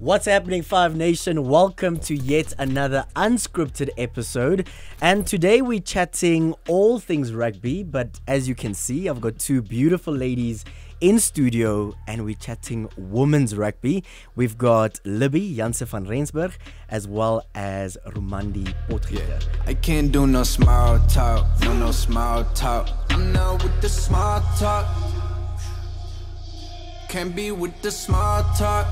What's happening, Five Nation? Welcome to yet another unscripted episode. And today we're chatting all things rugby, but as you can see, I've got two beautiful ladies in studio and we're chatting women's rugby. We've got Libbie Janse van Rensburg as well as Rumandi Potgieter. I can't do no small talk, no small talk. I'm not with the small talk. Can't be with the small talk.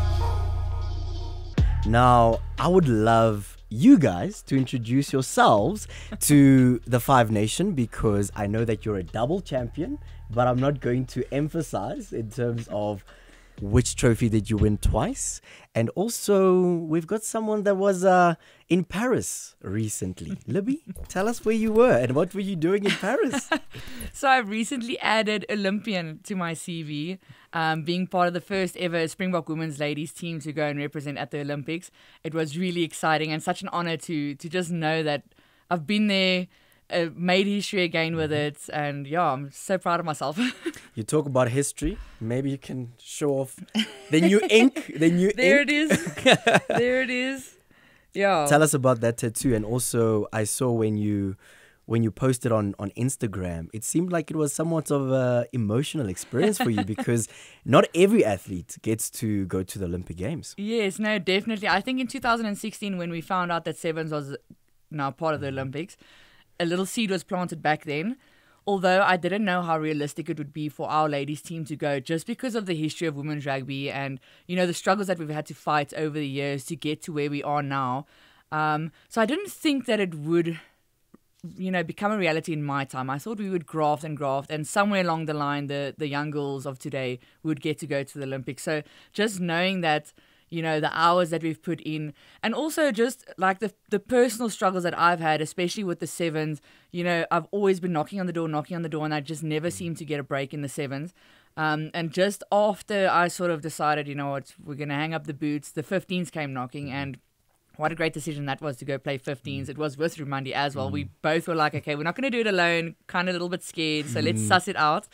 Now, I would love you guys to introduce yourselves to the Five Nation because I know that you're a double champion, but I'm not going to emphasize in terms of which trophy did you win twice. And also, we've got someone that was in Paris recently. Libbie, tell us where you were and what were you doing in Paris? So I've recently added Olympian to my CV, being part of the first ever Springbok women's ladies team to go and represent at the Olympics. It was really exciting and such an honor to just know that I've been there, made history again with it, and yeah, I'm so proud of myself. You talk about history, maybe you can show off the new ink, There it is. There it is. Yeah. Tell us about that tattoo. And also, I saw when you posted on Instagram, it seemed like it was somewhat of an emotional experience for you because not every athlete gets to go to the Olympic Games. Yes, no, definitely. I think in 2016 when we found out that Sevens was now part of the Olympics, a little seed was planted back then. Although I didn't know how realistic it would be for our ladies team to go just because of the history of women's rugby and, you know, the struggles that we've had to fight over the years to get to where we are now. So I didn't think that it would, you know, become a reality in my time. I thought we would graft and somewhere along the line, the young girls of today would get to go to the Olympics. So just knowing that, you know, the hours that we've put in and also just like the personal struggles that I've had, especially with the Sevens, you know, I've always been knocking on the door and I just never seem to get a break in the Sevens. And just after I sort of decided, you know what, we're going to hang up the boots, the 15s came knocking and what a great decision that was to go play 15s. It was with Rumandi as well. We both were like, okay, we're not going to do it alone, kind of a little bit scared, so let's suss it out.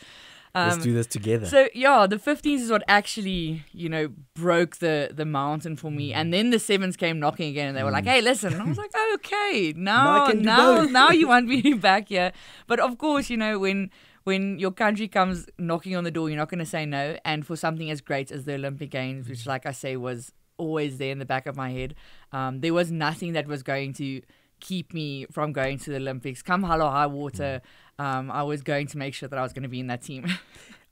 Let's do this together. So, yeah, the 15s is what actually, you know, broke the mountain for me. And then the 7s came knocking again and they were like, hey, listen. And I was like, oh, okay, now you want me back here. But, of course, you know, when your country comes knocking on the door, you're not going to say no. And for something as great as the Olympic Games, which, like I say, was always there in the back of my head, there was nothing that was going to keep me from going to the Olympics. Come hell or high water, I was going to make sure that I was going to be in that team.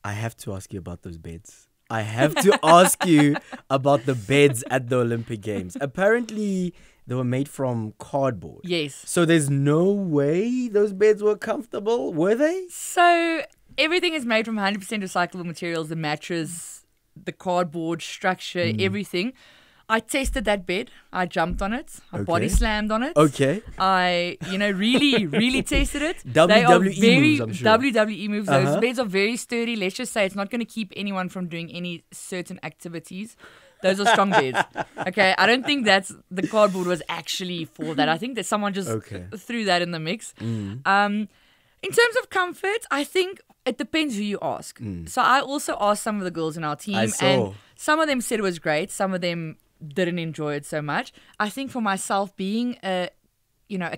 I have to ask you about those beds. I have to ask you about the beds at the Olympic Games. Apparently, they were made from cardboard. Yes. So there's no way those beds were comfortable, were they? So everything is made from 100% recyclable materials, the mattress, the cardboard structure, everything. I tested that bed. I jumped on it. I body slammed on it. Okay. I, you know, really tested it. WWE moves, I'm sure. WWE moves. Those beds are very sturdy. Let's just say it's not going to keep anyone from doing any certain activities. Those are strong beds. Okay. I don't think the cardboard was actually for that. I think that someone just threw that in the mix. In terms of comfort, I think it depends who you ask. So I also asked some of the girls in our team, and some of them said it was great. Some of them didn't enjoy it so much. I think for myself, being a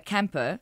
camper,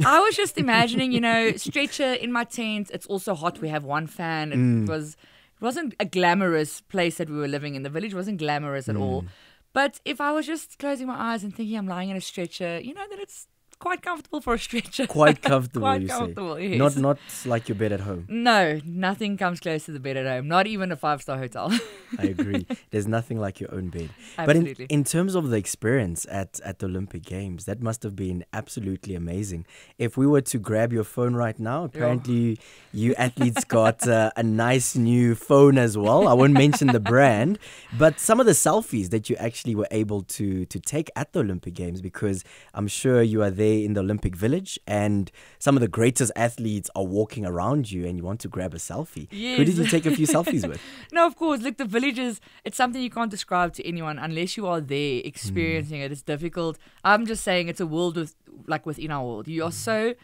I was just imagining, you know, stretcher in my tent. It's also hot. We have one fan. It wasn't a glamorous place that we were living in. The village wasn't glamorous at all. But if I was just closing my eyes and thinking I'm lying in a stretcher, you know, that it's quite comfortable for a stretcher. Quite comfortable, quite you comfortable, say. Yes. Not like your bed at home. No, nothing comes close to the bed at home. Not even a 5-star hotel. I agree. There's nothing like your own bed. Absolutely. But in terms of the experience at the Olympic Games, that must have been absolutely amazing. If we were to grab your phone right now, apparently you athletes got a nice new phone as well. I won't mention the brand, but some of the selfies that you actually were able to take at the Olympic Games, because I'm sure you are there in the Olympic Village and some of the greatest athletes are walking around you and you want to grab a selfie. Yes. Who did you take a few selfies with? No, of course. Look, the village it's something you can't describe to anyone unless you are there experiencing it. It's difficult. I'm just saying it's a world within our world. You are so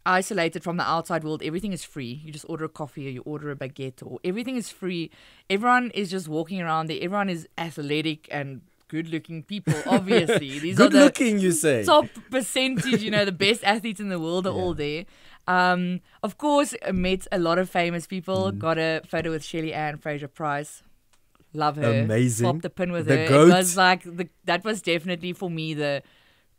isolated from the outside world. Everything is free. You just order a coffee or you order a baguette or everything is free. Everyone is just walking around there. Everyone is athletic and good-looking people, obviously. These Good are the looking, you say? top percentage, the best athletes in the world are all there. Of course, I met a lot of famous people. Got a photo with Shelley Ann Fraser-Price. Love her. Amazing. Popped the pin with The her. goat. It was like that was definitely for me the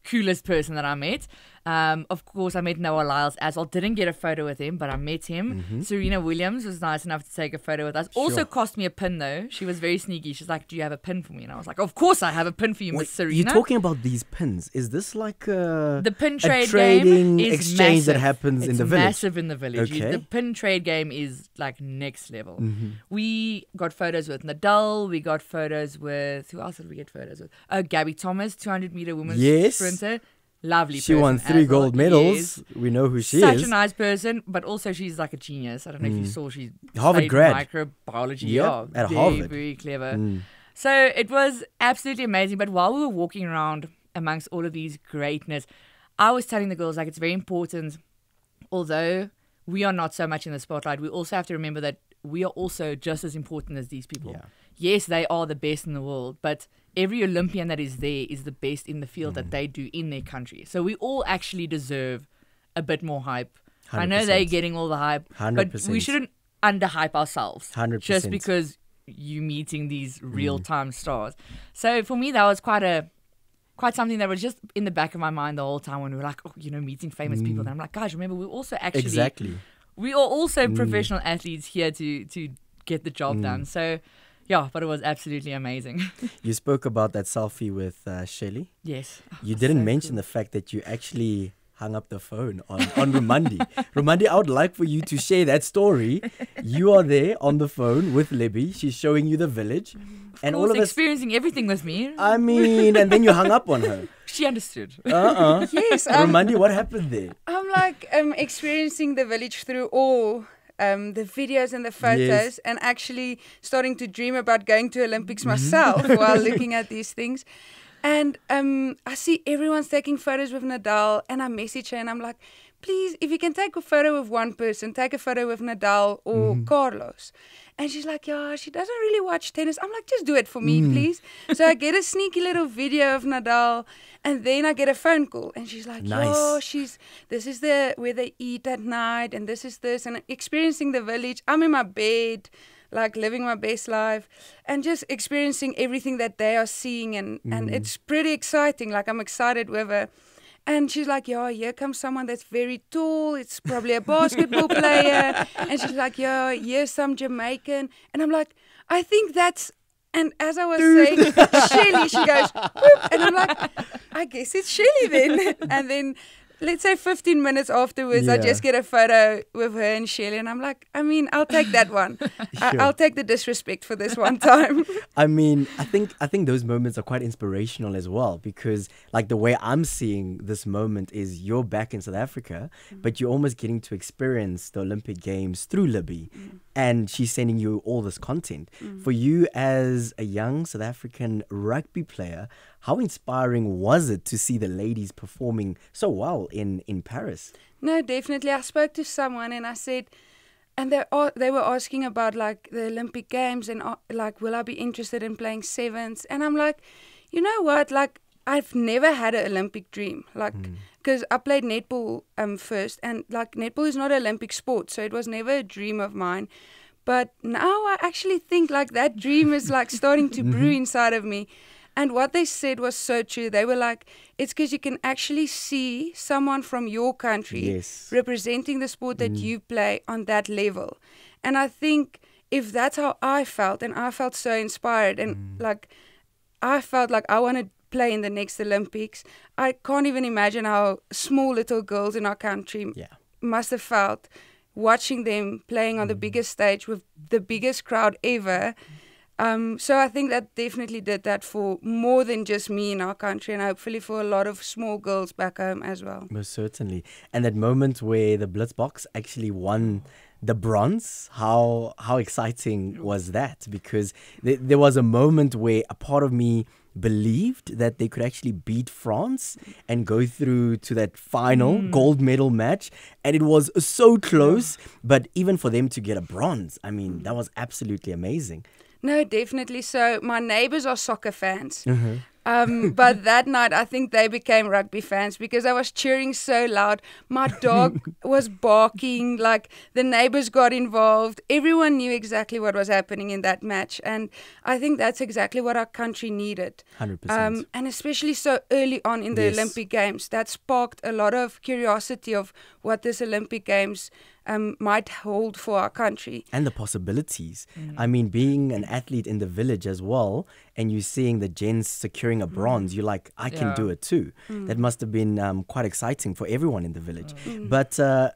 coolest person that I met. Of course, I met Noah Lyles as well. Didn't get a photo with him, but I met him. Serena Williams was nice enough to take a photo with us. Also cost me a pin though. She was very sneaky. She's like, "Do you have a pin for me?" And I was like, "Of course I have a pin for you, Miss Serena." You're talking about these pins. Is this like the pin a trade trading game is exchange that massive. happens in It's the village? massive in the village. Okay. The pin trade game is like next level. We got photos with Nadal. We got photos with who else did we get photos with? Gabby Thomas, 200-meter women's Yes. sprinter. Lovely She person won as 3 well. gold medals. Yes. We know who she Such is. a nice person, but also she's like a genius. I don't know if you saw, she Harvard studied grad. microbiology. Yeah, at very, Harvard. very clever. So it was absolutely amazing. But while we were walking around amongst all of these greatness, I was telling the girls, like, it's very important, although we are not so much in the spotlight, we also have to remember that we are also just as important as these people. Yeah. Yes, they are the best in the world, but every Olympian that is there is the best in the field that they do in their country. So we all actually deserve a bit more hype. I know 100%. they're getting all the hype, but 100%. we shouldn't underhype ourselves 100%. just because you meeting these real-time stars. So for me, that was quite something that was just in the back of my mind the whole time when we were like, meeting famous people. And I'm like, guys, remember, we're also actually... Exactly. We are also professional athletes here to get the job done. So, yeah, but it was absolutely amazing. You spoke about that selfie with Shelley. Yes. You didn't mention the fact that you actually hung up the phone on Rumandi. Rumandi, I would like for you to share that story. You are there on the phone with Libbie. She's showing you the village. And all of us... experiencing everything with me. I mean, and then you hung up on her. She understood. Yes. Rumandi, what happened there? I'm like experiencing the village through all the videos and the photos, Yes. and actually starting to dream about going to Olympics myself while looking at these things. And I see everyone's taking photos with Nadal, and I message her and I'm like, please, if you can take a photo with one person, take a photo with Nadal or Carlos. And she's like, yeah, she doesn't really watch tennis. I'm like, just do it for me, please. So I get a sneaky little video of Nadal, and then I get a phone call. And she's like, Nice. this is where they eat at night, and this is this, and experiencing the village. I'm in my bed, like living my best life, and just experiencing everything that they are seeing. And it's pretty exciting. Like, I'm excited with her. And she's like, yeah, here comes someone that's very tall. It's probably a basketball player. And she's like, yeah, here's some Jamaican. And I'm like, I think that's... And as I was saying, Shelley, she goes, whoop. And I'm like, I guess it's Shelley then. And then, let's say 15 minutes afterwards, I Yeah. just get a photo with her and Shelley. And I'm like, I mean, I'll take that one. Sure. I'll take the disrespect for this one time. I mean, I think those moments are quite inspirational as well, because like the way I'm seeing this moment is you're back in South Africa, but you're almost getting to experience the Olympic Games through Libbie, and she's sending you all this content. For you as a young South African rugby player, how inspiring was it to see the ladies performing so well in Paris? No, definitely. I spoke to someone and I said, and they were asking about like the Olympic Games and like, will I be interested in playing sevens? And I'm like, you know what? Like, I've never had an Olympic dream. Like, because I played netball first, and like netball is not an Olympic sport, so it was never a dream of mine. But now I actually think like that dream is like starting to brew inside of me. And what they said was so true. They were like, it's because you can actually see someone from your country Yes. representing the sport that you play on that level. And I think if that's how I felt, and I felt so inspired, and like I felt like I want to play in the next Olympics, I can't even imagine how small little girls in our country must have felt watching them playing on the biggest stage with the biggest crowd ever. So I think that definitely did that for more than just me in our country, and hopefully for a lot of small girls back home as well. Most certainly. And that moment where the Blitzboks actually won the bronze, how exciting was that? Because there was a moment where a part of me believed that they could actually beat France and go through to that final gold medal match, and it was so close. But even for them to get a bronze, I mean, that was absolutely amazing. No, definitely. So my neighbors are soccer fans. But that night, I think they became rugby fans because I was cheering so loud. My dog was barking, like the neighbors got involved. Everyone knew exactly what was happening in that match. And I think that's exactly what our country needed. 100%. And especially so early on in the Olympic Games, that sparked a lot of curiosity of what this Olympic Games might hold for our country. And the possibilities. I mean, being an athlete in the village as well, and you seeing the gents securing a bronze, you're like, I can do it too. That must have been quite exciting for everyone in the village. But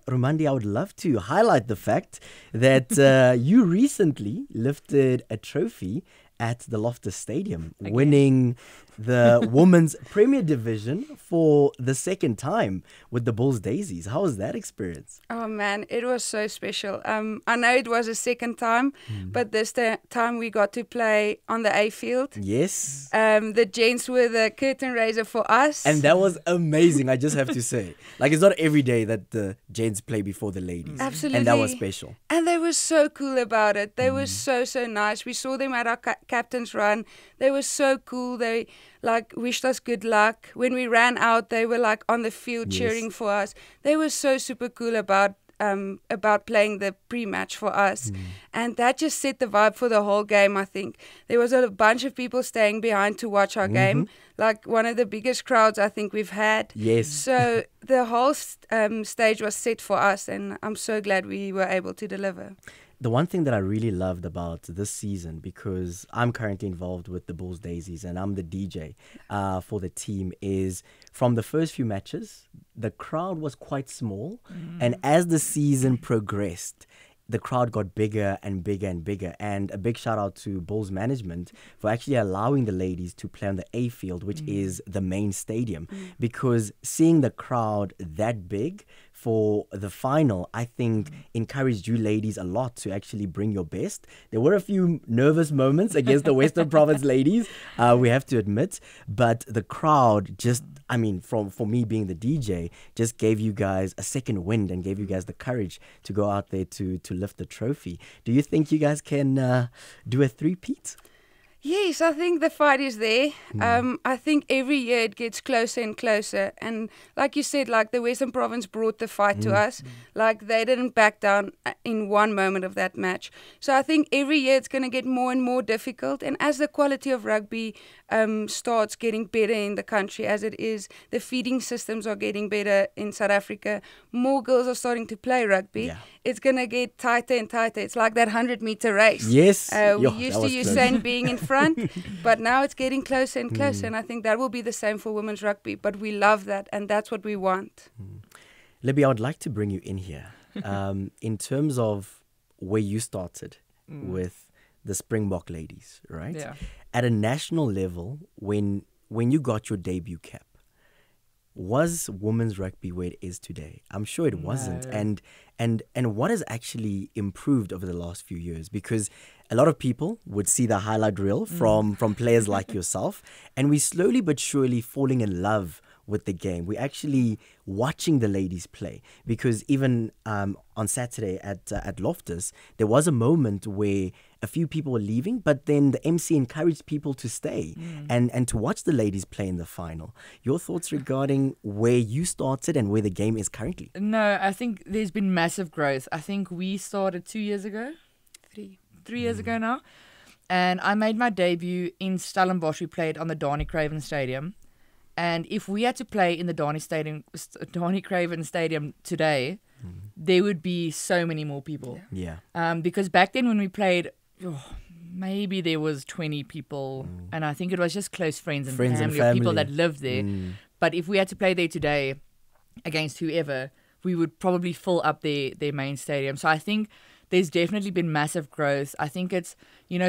Rumandi, I would love to highlight the fact that you recently lifted a trophy at the Loftus Stadium, winning the Women's Premier Division for the second time with the Bulls Daisies. How was that experience? Oh man, it was so special. I know it was a second time, but this time we got to play on the A field. Yes. The gents were the curtain raiser for us. And that was amazing, I just have to say. Like, it's not every day that the gents play before the ladies. Absolutely. And that was special. And they were so cool about it. They were so nice. We saw them at our captain's run. They were so cool. They like wished us good luck. When we ran out, they were like on the field cheering for us. They were so super cool about playing the pre-match for us. And that just set the vibe for the whole game, I think. There was a bunch of people staying behind to watch our game, like one of the biggest crowds I think we've had. Yes. So the whole stage was set for us, and I'm so glad we were able to deliver. The one thing that I really loved about this season, because I'm currently involved with the Bulls Daisies and I'm the DJ for the team, is from the first few matches, the crowd was quite small. And as the season progressed, the crowd got bigger and bigger and bigger. And a big shout out to Bulls management for actually allowing the ladies to play on the A field, which is the main stadium. Because seeing the crowd that big for the final, I think encouraged you ladies a lot to actually bring your best. There were a few nervous moments against the Western Province ladies, we have to admit, but the crowd just, I mean, for me being the DJ, just gave you guys a second wind and gave you guys the courage to go out there to lift the trophy. Do you think you guys can do a three-peat? Yes, I think the fight is there. I think every year it gets closer and closer. And like you said, like the Western Province brought the fight to us. Like they didn't back down in one moment of that match. So I think every year it's going to get more and more difficult. And as the quality of rugby starts getting better in the country, as it is, the feeding systems are getting better in South Africa. More girls are starting to play rugby. Yeah. It's going to get tighter and tighter. It's like that 100-meter race. Yes. We used to Usain being in front, but now it's getting closer and closer. And I think that will be the same for women's rugby. But we love that, and that's what we want. Libbie, I would like to bring you in here. In terms of where you started with the Springbok ladies, right? Yeah. At a national level, when you got your debut cap, was women's rugby where it is today? I'm sure it wasn't. And what has actually improved over the last few years? Because a lot of people would see the highlight reel from players like yourself, and we slowly but surely falling in love with the game. We're actually watching the ladies play, because even on Saturday at Loftus, there was a moment where a few people were leaving, but then the MC encouraged people to stay and to watch the ladies play in the final. Your thoughts regarding where you started and where the game is currently? No, I think there's been massive growth. I think we started 2 years ago, three years ago now, and I made my debut in Stellenbosch. We played on the Dani Craven Stadium. And if we had to play in the Dani Craven Stadium today, there would be so many more people. Yeah. Because back then when we played, maybe there was 20 people, and I think it was just close friends and family of people that lived there. But if we had to play there today against whoever, we would probably fill up their main stadium. So I think there's definitely been massive growth. I think it's,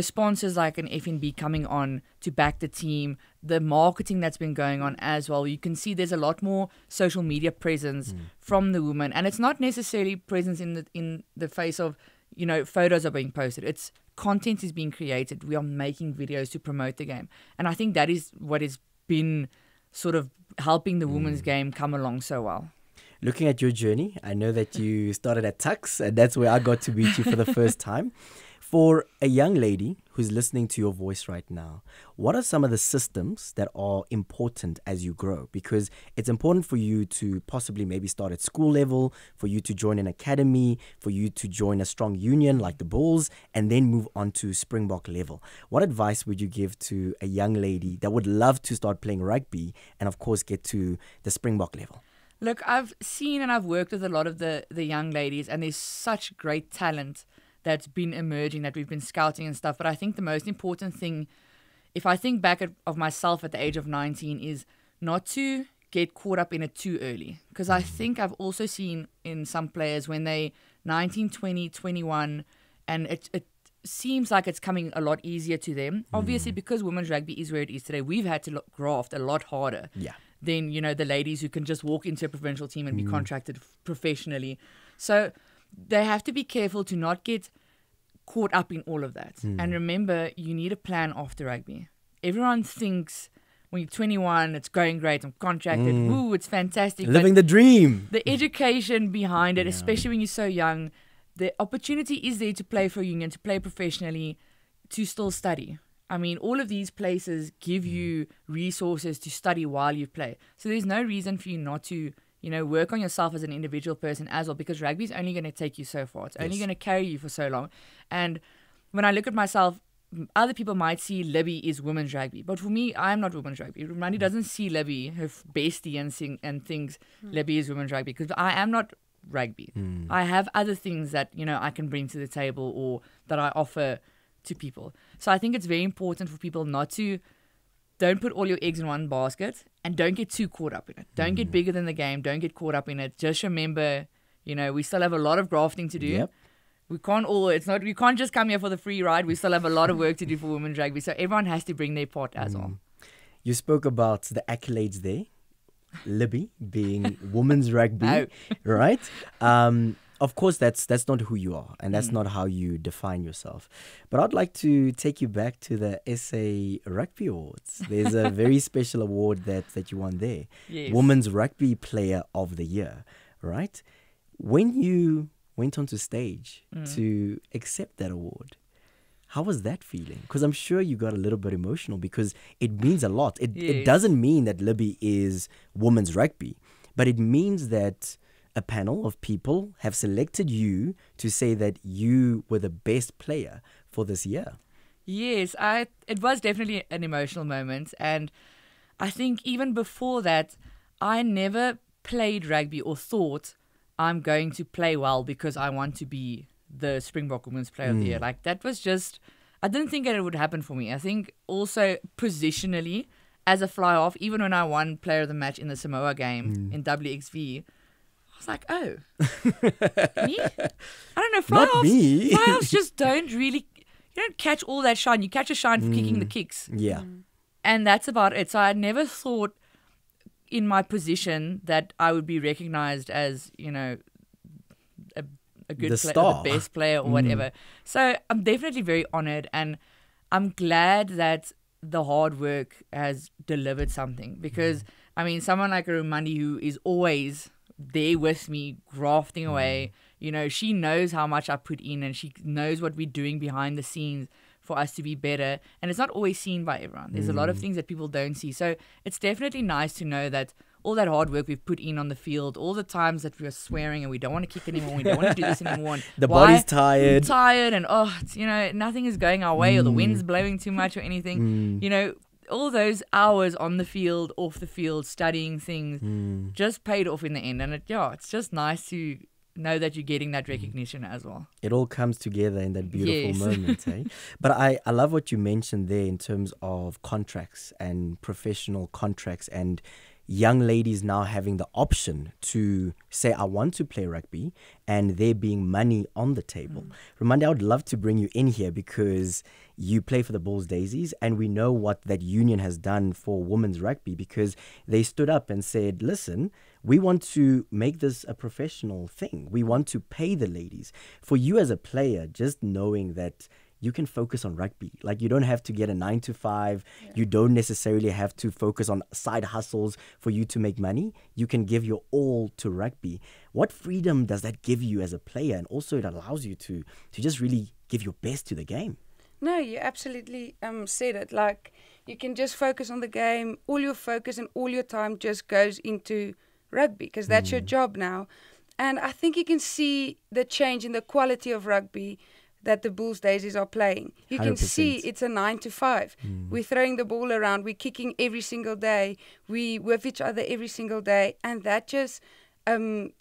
sponsors like an FNB coming on to back the team, the marketing that's been going on as well. You can see there's a lot more social media presence from the women. And it's not necessarily presence in the face of, photos are being posted. It's content is being created. We are making videos to promote the game. And I think that is what has been sort of helping the women's game come along so well. Looking at your journey, I know that you started at Tuks, and that's where I got to meet you for the first time. For a young lady who's listening to your voice right now, what are some of the systems that are important as you grow? Because it's important for you to possibly maybe start at school level, for you to join an academy, for you to join a strong union like the Bulls, and then move on to Springbok level. What advice would you give to a young lady that would love to start playing rugby and, of course, get to the Springbok level? Look, I've seen and I've worked with a lot of the young ladies, and there's such great talent that's been emerging that we've been scouting and stuff. But I think the most important thing, if I think back of myself at the age of 19, is not to get caught up in it too early. Because I think I've also seen in some players when they 19, 20, 21, and it seems like it's coming a lot easier to them. Obviously, because women's rugby is where it is today, we've had to graft a lot harder than, the ladies who can just walk into a provincial team and be contracted professionally. So they have to be careful to not get caught up in all of that. And remember, you need a plan after rugby. Everyone thinks when you're 21, it's going great, I'm contracted, ooh, it's fantastic. Living the dream. The education behind it, especially when you're so young, the opportunity is there to play for a union, to play professionally, to still study. I mean, all of these places give you resources to study while you play. So there's no reason for you not to work on yourself as an individual person as well, because rugby is only going to take you so far. It's only going to carry you for so long. And when I look at myself, other people might see Libbie is women's rugby. But for me, I'm not women's rugby. Rumandi doesn't see Libbie, her bestie, and thinks Libbie is women's rugby, because I am not rugby. I have other things that, I can bring to the table or that I offer to people. So I think it's very important for people don't put all your eggs in one basket, and don't get too caught up in it. Don't get bigger than the game. Don't get caught up in it. Just remember, we still have a lot of grafting to do. Yep. We can't just come here for the free ride. We still have a lot of work to do for women's rugby. So everyone has to bring their part as well. You spoke about the accolades there. Libbie being women's rugby, right? Of course, that's not who you are, and that's not how you define yourself. But I'd like to take you back to the SA Rugby Awards. There's a very special award that you won there. Yes. Women's Rugby Player of the Year, right? When you went onto stage to accept that award, how was that feeling? Because I'm sure you got a little bit emotional, because it means a lot. It doesn't mean that Libbie is women's rugby, but it means that a panel of people have selected you to say that you were the best player for this year. Yes, it was definitely an emotional moment. And I think even before that, I never played rugby or thought I'm going to play well because I want to be the Springbok Women's Player of the Year. Like, that was just, I didn't think that it would happen for me. I think also positionally, as a fly-off, even when I won Player of the Match in the Samoa game in WXV, I was like, oh, me? I don't know, fly-offs just don't really, you don't catch all that shine. You catch a shine for kicking the kicks. Yeah. And that's about it. So I never thought in my position that I would be recognized as, a good player, the best player or whatever. So I'm definitely very honored, and I'm glad that the hard work has delivered something, because, I mean, someone like Rumandi, who is always there with me, grafting away, she knows how much I put in, and she knows what we're doing behind the scenes for us to be better. And it's not always seen by everyone. There's a lot of things that people don't see. So it's definitely nice to know that all that hard work we've put in on the field, all the times that we're swearing and we don't want to kick anymore, we don't want to do this anymore. The body's tired. And it's, nothing is going our way, or the wind's blowing too much or anything. All those hours on the field, off the field, studying things, just paid off in the end. And it's just nice to know that you're getting that recognition as well. It all comes together in that beautiful moment, eh? But I love what you mentioned there in terms of contracts and professional contracts, and young ladies now having the option to say, I want to play rugby, and there being money on the table. Rumandi, I would love to bring you in here, because you play for the Bulls Daisies, and we know what that union has done for women's rugby, because they stood up and said, listen, we want to make this a professional thing. We want to pay the ladies. For you as a player, just knowing that you can focus on rugby. Like, you don't have to get a 9-to-5. Yeah. You don't necessarily have to focus on side hustles for you to make money. You can give your all to rugby. What freedom does that give you as a player? And also it allows you to just really give your best to the game. No, you absolutely said it. Like, you can just focus on the game. All your focus and all your time just goes into rugby because that's your job now. And I think you can see the change in the quality of rugby that the Bulls Daisies are playing. You 100%. can see it's a 9 to 5. We're throwing the ball around. We're kicking every single day. We with each other every single day. And that just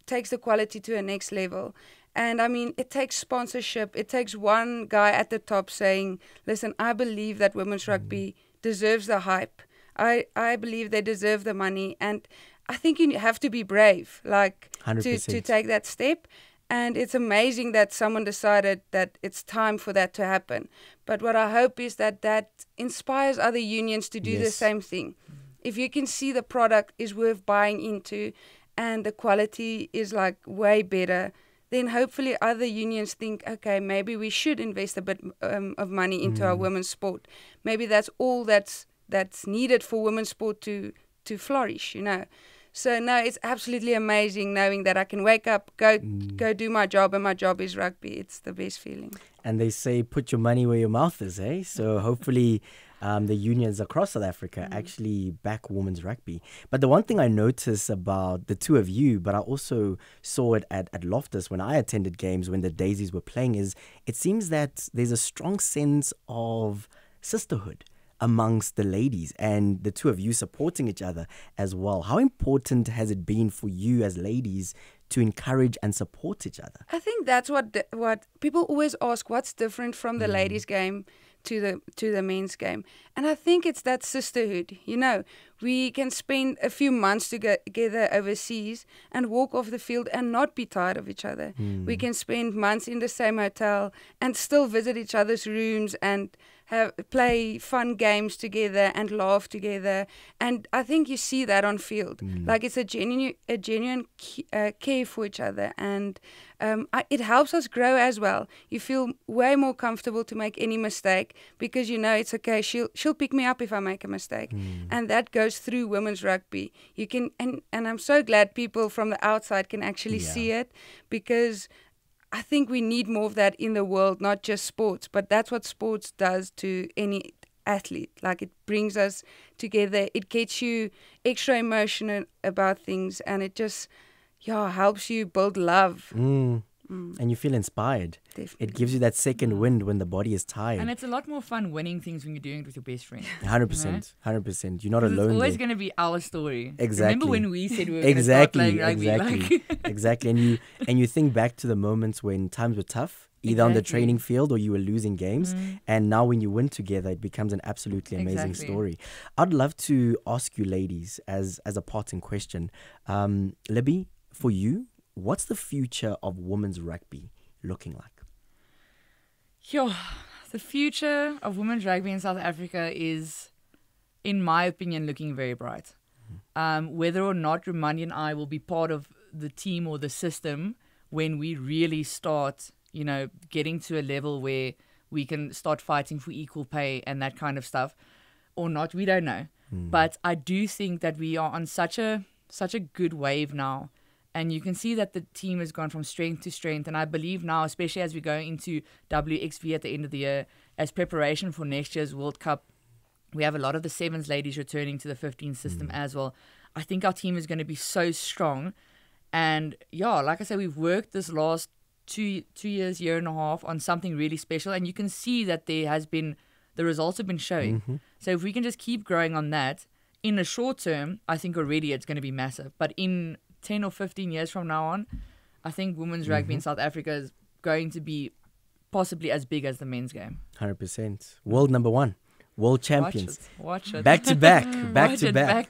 takes the quality to a next level. And I mean, it takes sponsorship. It takes one guy at the top saying, listen, I believe that women's rugby deserves the hype. I believe they deserve the money. And I think you have to be brave, like, to take that step. And it's amazing that someone decided that it's time for that to happen. But what I hope is that that inspires other unions to do the same thing. If you can see the product is worth buying into and the quality is like way better, then hopefully other unions think, okay, maybe we should invest a bit of money into our women's sport. Maybe that's all that's needed for women's sport to flourish, you know. So, no, it's absolutely amazing knowing that I can wake up, go do my job, and my job is rugby. It's the best feeling. And they say put your money where your mouth is, eh? So hopefully the unions across South Africa actually back women's rugby. But the one thing I notice about the two of you, but I also saw it at Loftus when I attended games when the Daisies were playing, is it seems that there's a strong sense of sisterhood amongst the ladies and the two of you supporting each other as well. How important has it been for you as ladies to encourage and support each other? I think that's what people always ask, what's different from the ladies' game to the men's game. And I think it's that sisterhood. You know, we can spend a few months together overseas and walk off the field and not be tired of each other. We can spend months in the same hotel and still visit each other's rooms and play fun games together and laugh together. And I think you see that on field. Like, it's a genuine care for each other. And it helps us grow as well. You feel way more comfortable to make any mistake because you know it's okay. She'll pick me up if I make a mistake. And that goes through women's rugby. You can and I'm so glad people from the outside can actually see it, because I think we need more of that in the world, not just sports, but that's what sports does to any athlete. Like, it brings us together. It gets you extra emotional about things, and it just helps you build love. And you feel inspired. Definitely. It gives you that second wind when the body is tired. And it's a lot more fun winning things when you're doing it with your best friend. 100%. 100%. You're not alone. It's always there. going to be our story. Exactly. Remember when we said we were going to start playing rugby? Exactly. And you think back to the moments when times were tough, either on the training field or you were losing games. And now when you win together, it becomes an absolutely amazing story. I'd love to ask you ladies as a parting question. Libbie, for you, what's the future of women's rugby looking like? The future of women's rugby in South Africa is, in my opinion, looking very bright. Whether or not Rumandi and I will be part of the team or the system when we really start, getting to a level where we can start fighting for equal pay and that kind of stuff, or not, we don't know. But I do think that we are on such a good wave now. And you can see that the team has gone from strength to strength. And I believe now, especially as we go into WXV at the end of the year, as preparation for next year's World Cup, we have a lot of the sevens ladies returning to the 15 system as well. I think our team is going to be so strong. And like I said, we've worked this last two years, year and a half on something really special. And you can see that the results have been showing. So if we can just keep growing on that, in the short term, I think already it's going to be massive. But in 10 or 15 years from now on, I think women's rugby in South Africa is going to be possibly as big as the men's game. 100%. World number one. World champions. Watch it. Back to back. Back to back.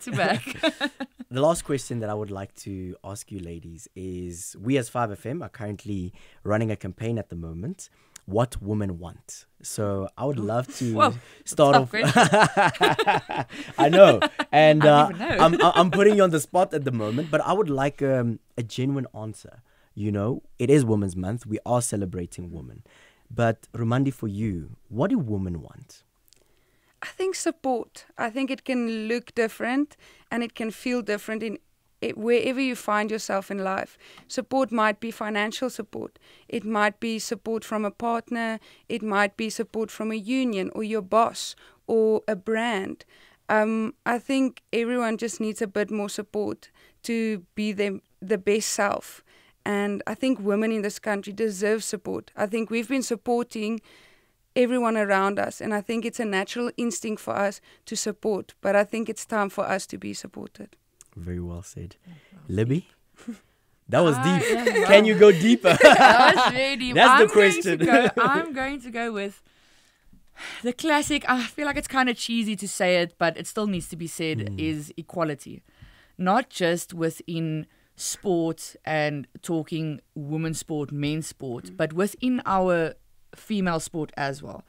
The last question that I would like to ask you ladies is, we as 5FM are currently running a campaign at the moment, What Women Want. So I would love to start off. I know, and I'm putting you on the spot at the moment, but I would like a genuine answer. It is Women's Month. We are celebrating women, but Rumandi, for you, what do women want? I think support. I think it can look different and it can feel different in wherever you find yourself in life. Support might be financial support. It might be support from a partner. It might be support from a union or your boss or a brand. I think everyone just needs a bit more support to be the best self. And I think women in this country deserve support. I think we've been supporting everyone around us, and I think it's a natural instinct for us to support. But I think it's time for us to be supported. Very well said. Libbie? That was deep. Yeah, Can you go deeper? That was very deep. That's the question. I'm going to go with the classic. I feel like it's kind of cheesy to say it, but it still needs to be said, is equality. Not just within sport and talking women's sport, men's sport, but within our female sport as well.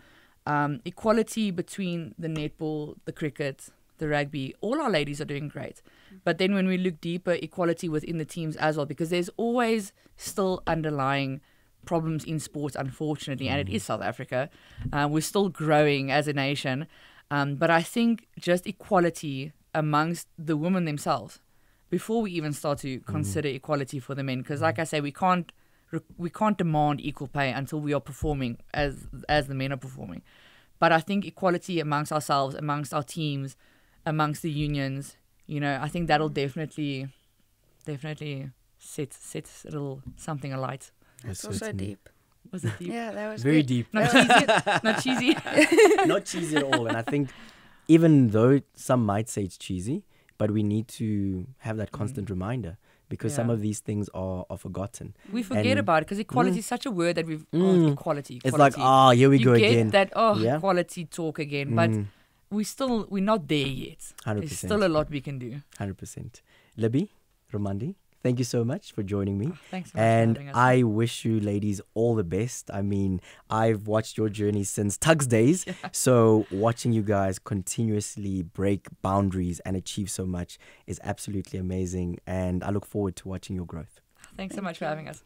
Equality between the netball, the cricket, the rugby. All our ladies are doing great. But then when we look deeper, equality within the teams as well, because there's always still underlying problems in sports, unfortunately, and it is South Africa. We're still growing as a nation. But I think just equality amongst the women themselves, before we even start to consider equality for the men, because like I say, we can't demand equal pay until we are performing as the men are performing. But I think equality amongst ourselves, amongst our teams, amongst the unions, I think that'll definitely set a little something alight. That's also deep. Was it deep? Yeah, that was very good. deep. Not cheesy. Not cheesy. Not cheesy at all. And I think even though some might say it's cheesy, but we need to have that constant reminder, because some of these things are forgotten. We forget about it because equality is such a word that we've... equality. It's like, here we go again. You get that, equality talk again. But we're not there yet. 100%. There's still a lot we can do. 100%. Libbie, Rumandi, thank you so much for joining me. Thanks so much and for having us. I wish you ladies all the best. I mean, I've watched your journey since Tugs days. So watching you guys continuously break boundaries and achieve so much is absolutely amazing. And I look forward to watching your growth. Thanks so much for having us.